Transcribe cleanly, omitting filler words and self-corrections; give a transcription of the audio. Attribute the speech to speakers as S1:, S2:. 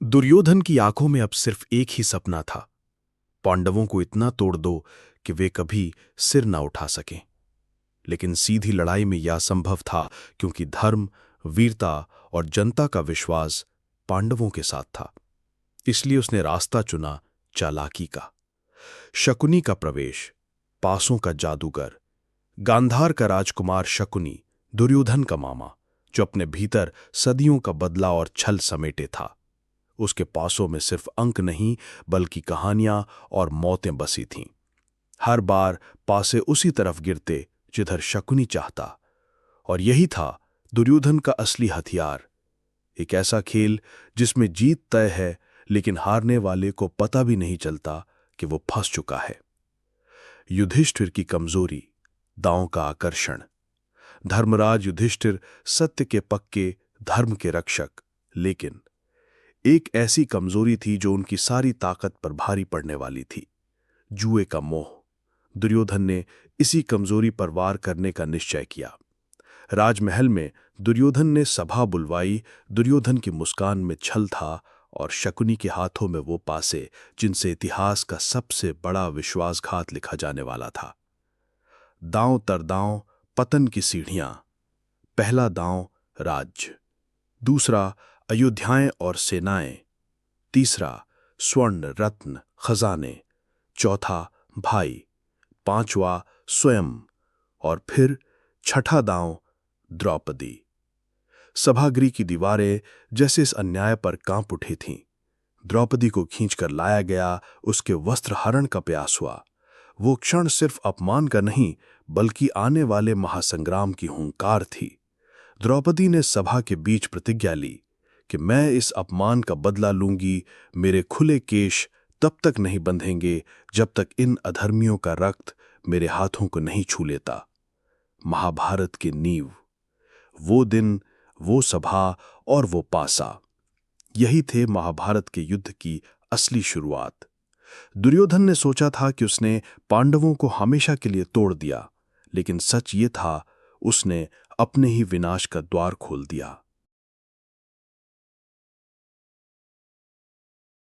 S1: दुर्योधन की आंखों में अब सिर्फ एक ही सपना था। पांडवों को इतना तोड़ दो कि वे कभी सिर ना उठा सकें। लेकिन सीधी लड़ाई में यह संभव था, क्योंकि धर्म, वीरता और जनता का विश्वास पांडवों के साथ था। इसलिए उसने रास्ता चुना चालाकी का। शकुनी का प्रवेश, पासों का जादूगर, गांधार का राजकुमार शकुनी, दुर्योधन का मामा, जो अपने भीतर सदियों का बदला और छल समेटे था। उसके पासों में सिर्फ अंक नहीं, बल्कि कहानियां और मौतें बसी थीं। हर बार पासे उसी तरफ गिरते जिधर शकुनी चाहता। और यही था दुर्योधन का असली हथियार। एक ऐसा खेल जिसमें जीत तय है, लेकिन हारने वाले को पता भी नहीं चलता कि वो फंस चुका है। युधिष्ठिर की कमजोरी, दांव का आकर्षण। धर्मराज युधिष्ठिर सत्य के पक्के, धर्म के रक्षक, लेकिन एक ऐसी कमजोरी थी जो उनकी सारी ताकत पर भारी पड़ने वाली थी, जुए का मोह। दुर्योधन ने इसी कमजोरी पर वार करने का निश्चय किया। राजमहल में दुर्योधन ने सभा बुलवाई। दुर्योधन की मुस्कान में छल था और शकुनी के हाथों में वो पासे जिनसे इतिहास का सबसे बड़ा विश्वासघात लिखा जाने वाला था। दांव तर दांव, पतन की सीढ़ियां। पहला दांव राज्य, दूसरा अयोध्याएं और सेनाएं, तीसरा स्वर्ण रत्न खजाने, चौथा भाई, पांचवा स्वयं, और फिर छठा दांव द्रौपदी। सभागृह की दीवारें जैसे इस अन्याय पर कांप उठी थीं। द्रौपदी को खींचकर लाया गया, उसके वस्त्र हरण का प्रयास हुआ। वो क्षण सिर्फ अपमान का नहीं, बल्कि आने वाले महासंग्राम की हुंकार थी। द्रौपदी ने सभा के बीच प्रतिज्ञा ली कि मैं इस अपमान का बदला लूंगी। मेरे खुले केश तब तक नहीं बंधेंगे जब तक इन अधर्मियों का रक्त मेरे हाथों को नहीं छू लेता। महाभारत की नींव, वो दिन, वो सभा और वो पासा, यही थे महाभारत के युद्ध की असली शुरुआत। दुर्योधन ने सोचा था कि उसने पांडवों को हमेशा के लिए तोड़ दिया, लेकिन सच ये था, उसने अपने ही विनाश का द्वार खोल दिया।